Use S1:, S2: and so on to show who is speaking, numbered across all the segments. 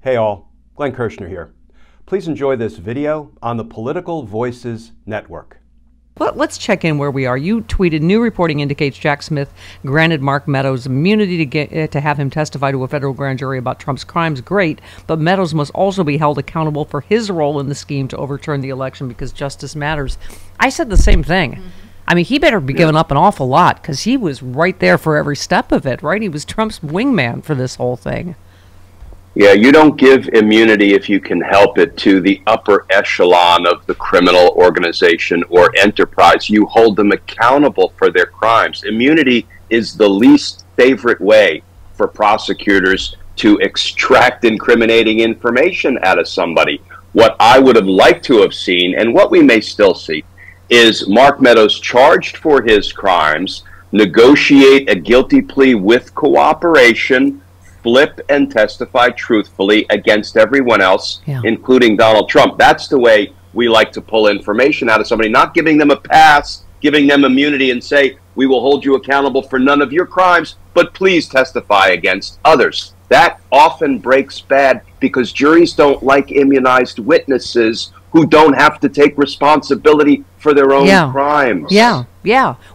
S1: Hey all, Glenn Kirshner here. Please enjoy this video on the Political Voices Network.
S2: Well, let's check in where we are. You tweeted, new reporting indicates Jack Smith granted Mark Meadows immunity to have him testify to a federal grand jury about Trump's crimes. Great, but Meadows must also be held accountable for his role in the scheme to overturn the election because justice matters. I said the same thing. Mm-hmm. I mean, he better be giving up an awful lot because he was right there for every step of it, right? He was Trump's wingman for this whole thing.
S3: Yeah, you don't give immunity if you can help it to the upper echelon of the criminal organization or enterprise. You hold them accountable for their crimes. Immunity is the least favorite way for prosecutors to extract incriminating information out of somebody. What I would have liked to have seen, and what we may still see, is Mark Meadows charged for his crimes, negotiate a guilty plea with cooperation, flip and testify truthfully against everyone else, including Donald Trump. That's the way we like to pull information out of somebody, not giving them a pass, giving them immunity and say, we will hold you accountable for none of your crimes, but please testify against others. That often breaks bad because juries don't like immunized witnesses who don't have to take responsibility for their own crimes.
S2: Yeah.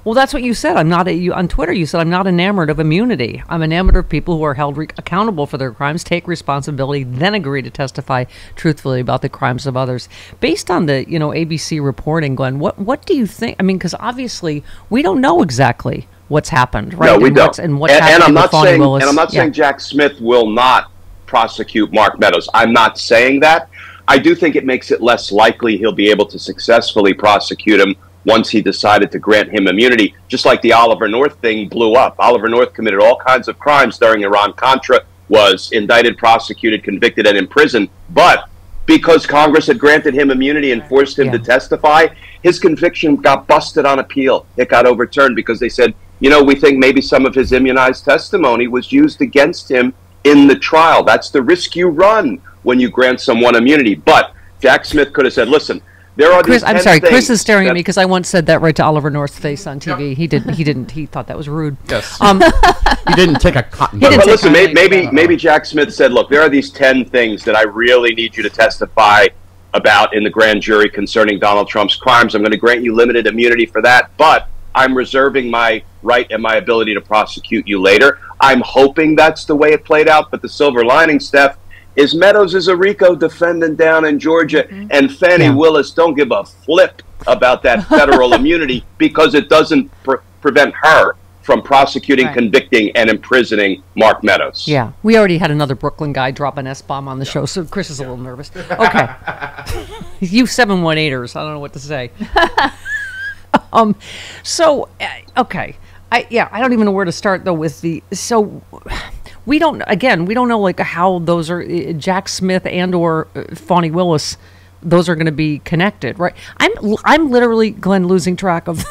S2: Well, that's what you said. On Twitter, you said, I'm not enamored of immunity. I'm enamored of people who are held accountable for their crimes, take responsibility, then agree to testify truthfully about the crimes of others. Based on the, ABC reporting, Glenn, what do you think? I mean, because obviously we don't know exactly what's happened, right?
S3: No, we don't.
S2: And what's happening with Fani Willis.
S3: And I'm not saying Jack Smith will not prosecute Mark Meadows. I'm not saying that. I do think it makes it less likely he'll be able to successfully prosecute him once he decided to grant him immunity, just like the Oliver North thing blew up. Oliver North committed all kinds of crimes during Iran-Contra, was indicted, prosecuted, convicted, and imprisoned. But because Congress had granted him immunity and forced him to testify, his conviction got busted on appeal. It got overturned because they said, we think maybe some of his immunized testimony was used against him in the trial. That's the risk you run when you grant someone immunity. But Jack Smith could have said, listen, there are these
S2: Chris is staring at me because I once said that right to Oliver North's face on TV. He didn't. He thought that was rude.
S4: Yes. He didn't take a cotton.
S3: But listen, maybe Jack Smith said, look, there are these 10 things that I really need you to testify about in the grand jury concerning Donald Trump's crimes. I'm going to grant you limited immunity for that, but I'm reserving my right and my ability to prosecute you later. I'm hoping that's the way it played out, but the silver lining, Steph, is Meadows is a RICO defendant down in Georgia, and Fani Willis don't give a flip about that federal immunity because it doesn't prevent her from prosecuting, convicting, and imprisoning Mark Meadows.
S2: Yeah, we already had another Brooklyn guy drop an S-bomb on the show, so Chris is a little nervous. Okay. You 718ers, I don't know what to say. I don't even know where to start, though, with we don't know like how those are Jack Smith and or Fani Willis, those are going to be connected, right? I'm literally, Glenn, losing track of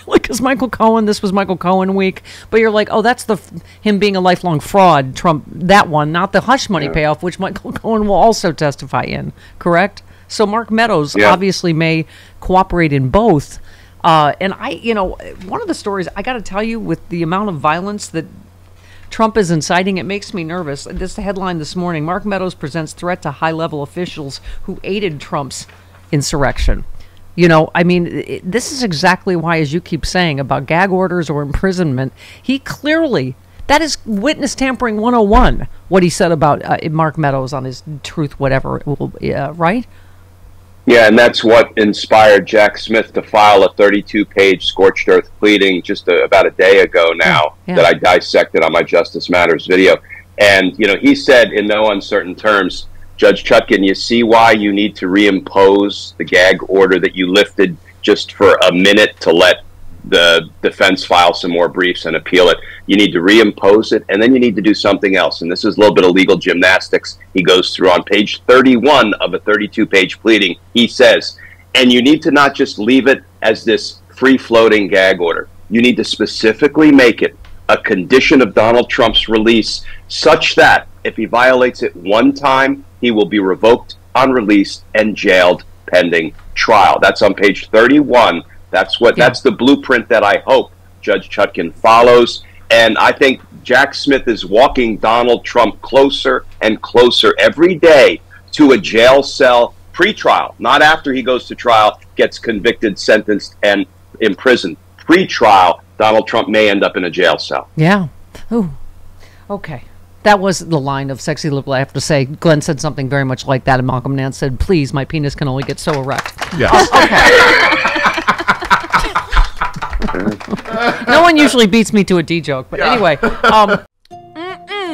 S2: like, because Michael Cohen, this was Michael Cohen week, but you're like, oh, that's him being a lifelong fraud, Trump, that one, not the hush money payoff, which Michael Cohen will also testify in, correct? So Mark Meadows obviously may cooperate in both. And one of the stories, I got to tell you, with the amount of violence that Trump is inciting, it makes me nervous. This headline this morning, Mark Meadows presents threat to high-level officials who aided Trump's insurrection. This is exactly why, as you keep saying, about gag orders or imprisonment, he clearly, that is witness tampering 101, what he said about Mark Meadows on his Truth Whatever, right?
S3: Yeah, and that's what inspired Jack Smith to file a 32-page scorched earth pleading just about a day ago now that I dissected on my Justice Matters video. And, he said in no uncertain terms, Judge Chutkan, you see why you need to reimpose the gag order that you lifted just for a minute to let the defense file some more briefs and appeal it. You need to reimpose it, and then you need to do something else. And this is a little bit of legal gymnastics he goes through on page 31 of a 32-page pleading. He says, and you need to not just leave it as this free-floating gag order. You need to specifically make it a condition of Donald Trump's release such that if he violates it one time, he will be revoked on release and jailed pending trial. That's on page 31. That's the blueprint that I hope Judge Chutkan follows. And I think Jack Smith is walking Donald Trump closer and closer every day to a jail cell pre-trial, not after he goes to trial, gets convicted, sentenced, and imprisoned. Pre-trial, Donald Trump may end up in a jail cell.
S2: Yeah. Ooh. Okay. That was the line of Sexy Liberal, I have to say. Glenn said something very much like that, and Malcolm Nance said, please, my penis can only get so erect.
S4: Yes.
S2: No one usually beats me to a D joke, but anyway.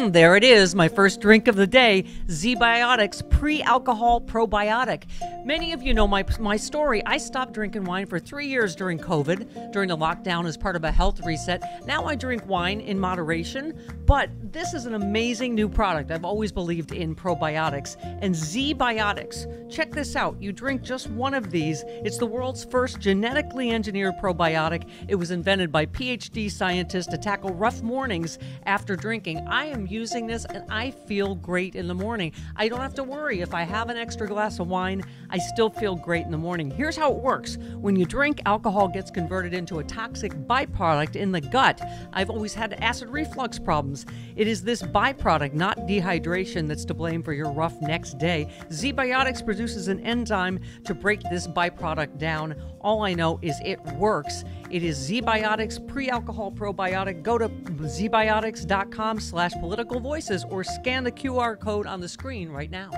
S2: There it is, my first drink of the day, ZBiotics Pre-Alcohol Probiotic. Many of you know my story. I stopped drinking wine for 3 years during COVID, during the lockdown as part of a health reset. Now I drink wine in moderation, but this is an amazing new product. I've always believed in probiotics. And ZBiotics, check this out. You drink just one of these. It's the world's first genetically engineered probiotic. It was invented by PhD scientists to tackle rough mornings after drinking. I am using this and I feel great in the morning. I don't have to worry if I have an extra glass of wine, I still feel great in the morning. Here's how it works. When you drink, alcohol gets converted into a toxic byproduct in the gut. I've always had acid reflux problems. It is this byproduct, not dehydration, that's to blame for your rough next day. ZBiotics produces an enzyme to break this byproduct down. All I know is it works. It is ZBiotics Pre-Alcohol Probiotic. Go to zbiotics.com/politicalvoices or scan the QR code on the screen right now.